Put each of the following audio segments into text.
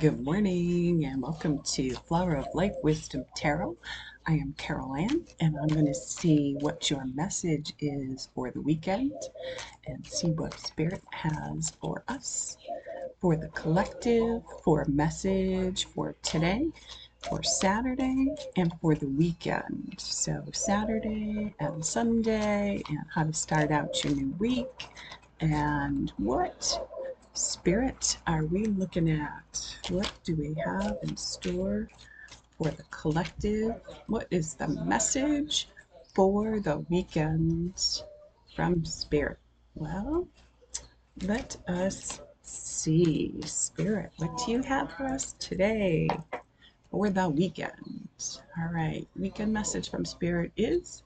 Good morning and welcome to Flower of Life Wisdom Tarot. I am Carol Ann and I'm going to see what your message is for the weekend and see what Spirit has for us, for the collective, for a message for today, for Saturday, and for the weekend. So, Saturday and Sunday, and how to start out your new week, and what Spirit are we looking at? What do we have in store for the collective? What is the message for the weekend from Spirit? Well, let us see. Spirit, what do you have for us today for the weekend? All right, weekend message from Spirit is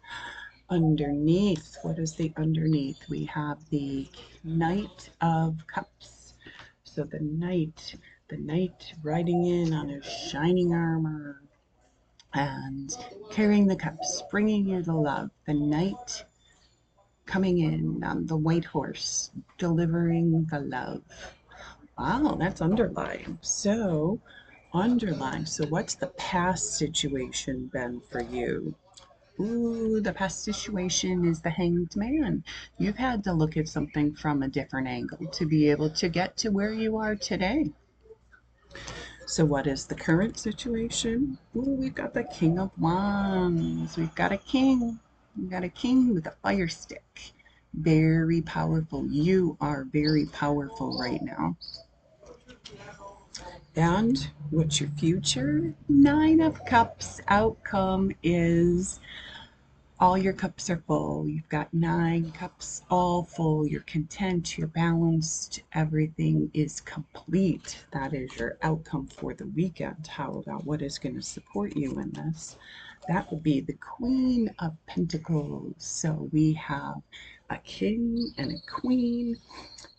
underneath. What is the underneath? We have the Knight of Cups. So the knight riding in on his shining armor and carrying the cups, bringing you the love. The knight coming in on the white horse, delivering the love. Wow, that's underlined. So, underlined. So, what's the past situation been for you? Ooh, the past situation is the hanged man. You've had to look at something from a different angle to be able to get to where you are today. So, what is the current situation? Ooh, we've got the King of Wands. We've got a king. We've got a king with a fire stick. Very powerful. You are very powerful right now. And what's your future? Nine of Cups. Outcome is all your cups are full. You've got nine cups all full. You're content, you're balanced, everything is complete. That is your outcome for the weekend. How about what is going to support you in this? That would be the Queen of Pentacles. So we have a king and a queen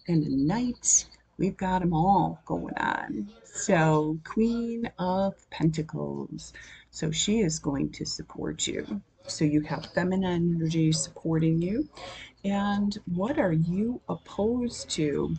and a knight. We've got them all going on. So, Queen of Pentacles. So, she is going to support you. So, you have feminine energy supporting you. And what are you opposed to?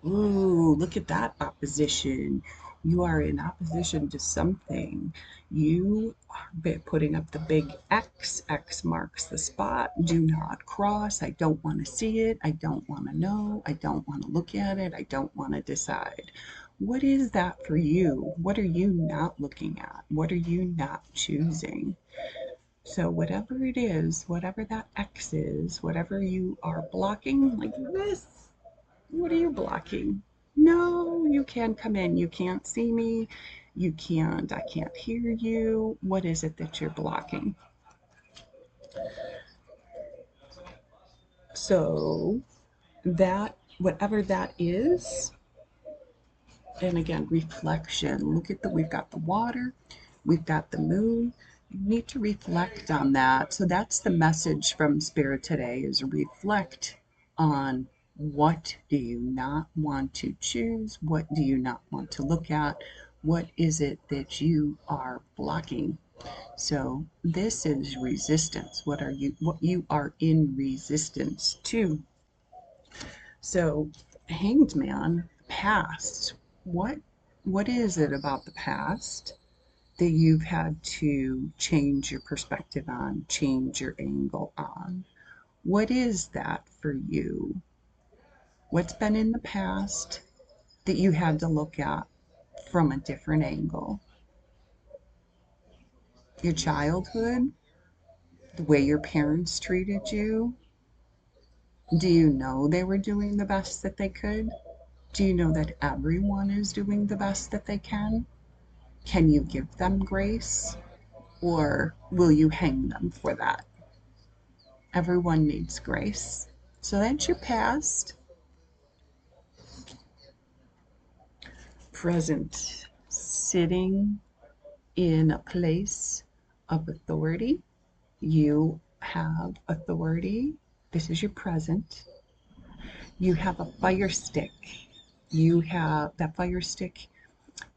Ooh, look at that opposition. You are in opposition to something. You are putting up the big X. X marks the spot. Do not cross. I don't want to see it. I don't want to know. I don't want to look at it. I don't want to decide. What is that for you? What are you not looking at? What are you not choosing? So, whatever it is, whatever that X is, whatever you are blocking, like this, what are you blocking? No, you can't come in. You can't see me. I can't hear you. What is it that you're blocking? So, that, whatever that is, and again, reflection. Look at we've got the water, we've got the moon. You need to reflect on that. So, that's the message from Spirit today is reflect on what do you not want to choose? What do you not want to look at? What is it that you are blocking? So this is resistance. What you are in resistance to? So hanged man, past. What what is it about the past that you've had to change your perspective on, change your angle on? What is that for you? What's been in the past that you had to look at from a different angle? Your childhood, the way your parents treated you. Do you know they were doing the best that they could? Do you know that everyone is doing the best that they can? Can you give them grace? Or will you hang them for that? Everyone needs grace. So that's your past. Present. Sitting in a place of authority. You have authority. This is your present. You have a fire stick. You have that fire stick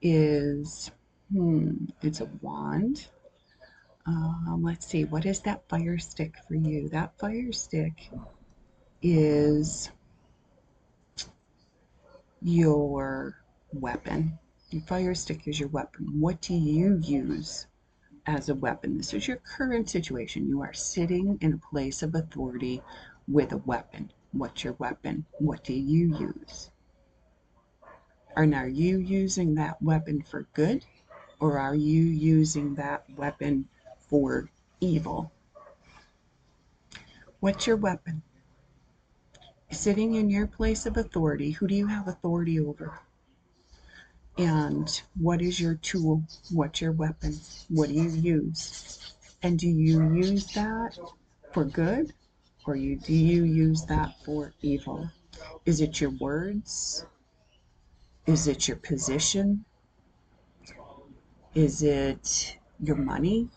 is, it's a wand. Let's see, what is that fire stick for you? That fire stick is your weapon. Your fire stick is your weapon. What do you use as a weapon? This is your current situation. You are sitting in a place of authority with a weapon. What's your weapon? What do you use? And are you using that weapon for good, or are you using that weapon for evil? What's your weapon? Sitting in your place of authority, who do you have authority over? And what is your tool? What's your weapon? What do you use? And do you use that for good, or do you use that for evil? Is it your words? Is it your position? Is it your money?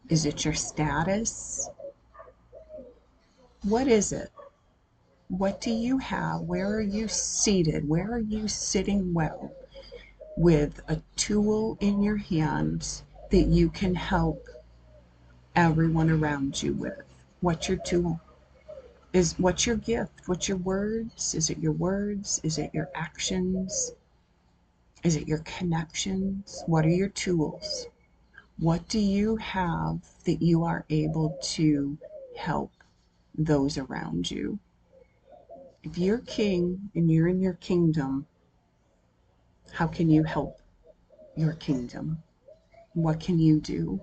Is it your status? What is it? What do you have? Where are you seated? Where are you sitting well with a tool in your hands that you can help everyone around you with? What's your tool? What's your gift? What's your words? Is it your words? Is it your actions? Is it your connections? What are your tools? What do you have that you are able to help those around you? If you're king and you're in your kingdom, how can you help your kingdom? What can you do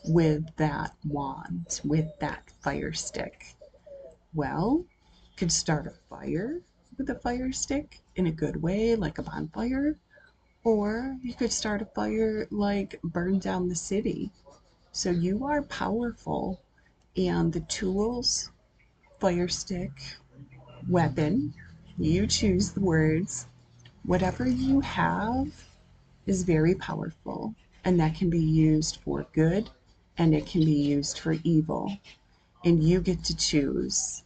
with that wand, with that fire stick? Well, you could start a fire with a fire stick in a good way, like a bonfire, or you could start a fire like burn down the city. So you are powerful, and the tools, fire stick, weapon, you choose the words, whatever you have is very powerful, and that can be used for good and it can be used for evil. And you get to choose.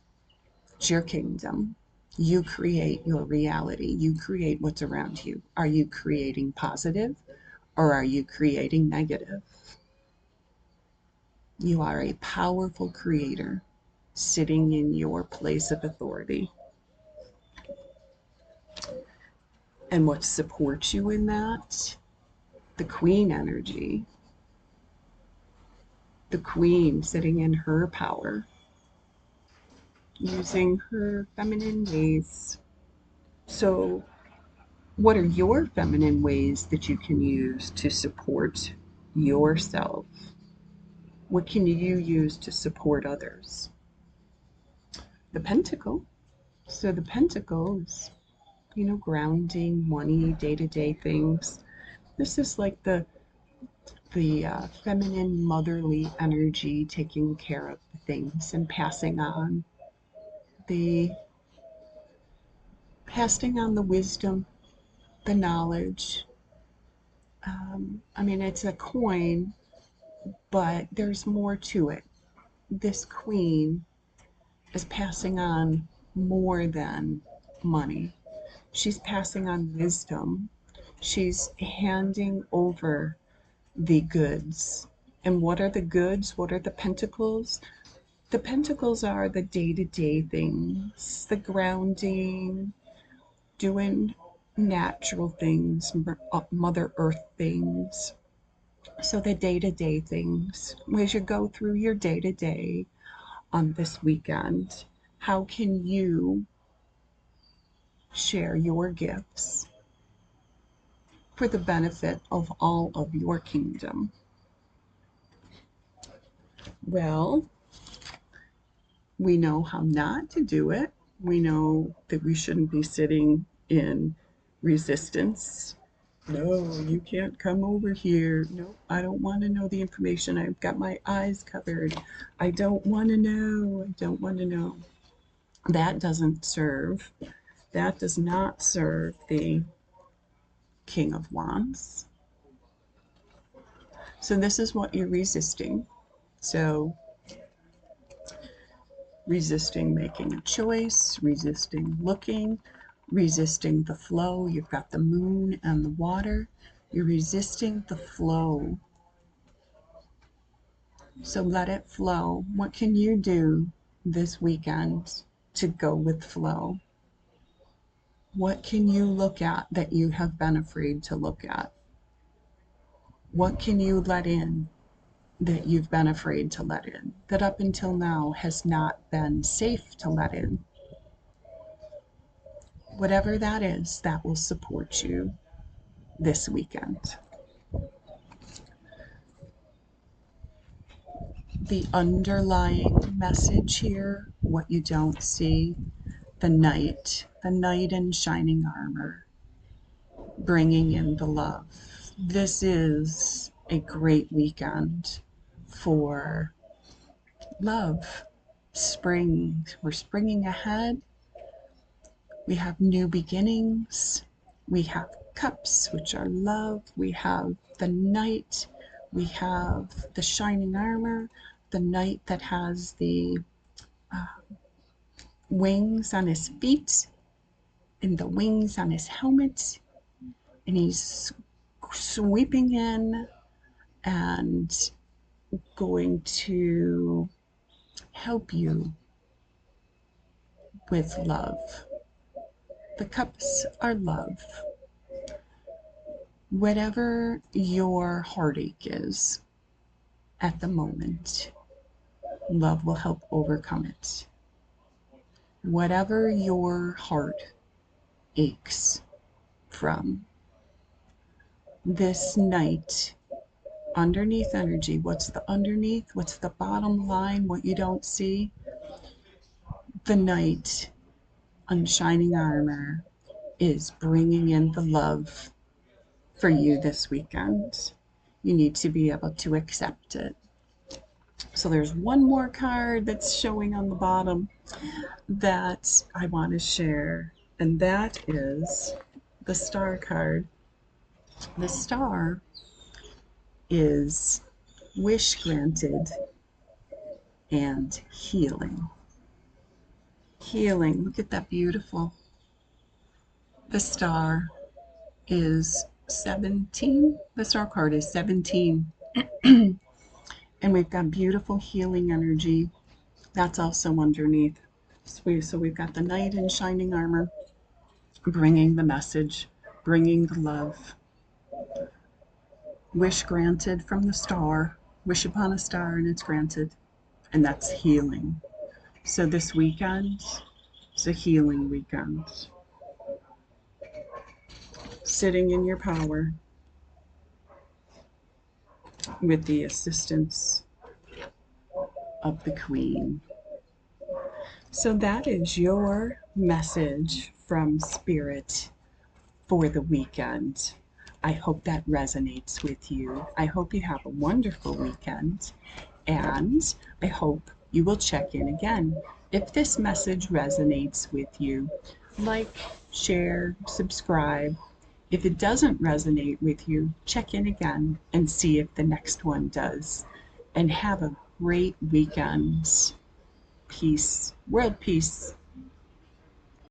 It's your kingdom. You create your reality. You create what's around you. Are you creating positive or are you creating negative? You are a powerful creator sitting in your place of authority. And what supports you in that? The queen energy. The queen sitting in her power, using her feminine ways. So, what are your feminine ways that you can use to support yourself? What can you use to support others? The pentacle. So, the pentacle is, grounding, money, day-to-day things. This is like the feminine motherly energy, taking care of things and the passing on the wisdom, the knowledge. I mean, it's a coin, but there's more to it. This queen is passing on more than money. She's passing on wisdom. She's handing over the goods. And what are the goods? What are the pentacles? The pentacles are the day-to-day things, the grounding, doing natural things, Mother Earth things. So the day-to-day things, as you go through your day-to-day on this weekend, how can you share your gifts for the benefit of all of your kingdom? Well, we know how not to do it. We know that we shouldn't be sitting in resistance. No, you can't come over here. No, I don't want to know the information. I've got my eyes covered. I don't want to know. I don't want to know. That doesn't serve. That does not serve the King of Wands. So this is what you're resisting. So resisting making a choice, resisting looking, resisting the flow. You've got the moon and the water. You're resisting the flow. So let it flow. What can you do this weekend to go with flow? What can you look at that you have been afraid to look at? What can you let in that you've been afraid to let in, that up until now has not been safe to let in? Whatever that is, that will support you this weekend. The underlying message here, what you don't see, the knight in shining armor, bringing in the love. This is a great weekend for love. Spring, we're springing ahead. We have new beginnings. We have cups, which are love. We have the knight. We have the shining armor, the knight that has the wings on his feet and the wings on his helmet. And he's sweeping in and going to help you with love. The cups are love. Whatever your heartache is at the moment, love will help overcome it. Whatever your heart aches from, this night, underneath energy, what's the underneath? What's the bottom line? What you don't see? The knight on shining armor is bringing in the love for you this weekend. You need to be able to accept it. So there's one more card that's showing on the bottom that I want to share, and that is the star card. The star is wish granted and healing. Healing, look at that, beautiful. The star is 17. The star card is 17. And we've got beautiful healing energy. That's also underneath. So we've got the knight in shining armor, bringing the message, bringing the love. Wish granted from the star. Wish upon a star and it's granted. And that's healing. So this weekend is a healing weekend. Sitting in your power with the assistance of the Queen. So that is your message from Spirit for the weekend. I hope that resonates with you. I hope you have a wonderful weekend, and I hope you will check in again. If this message resonates with you, like, share, subscribe. If it doesn't resonate with you, check in again and see if the next one does. And have a great weekend. Peace, world peace.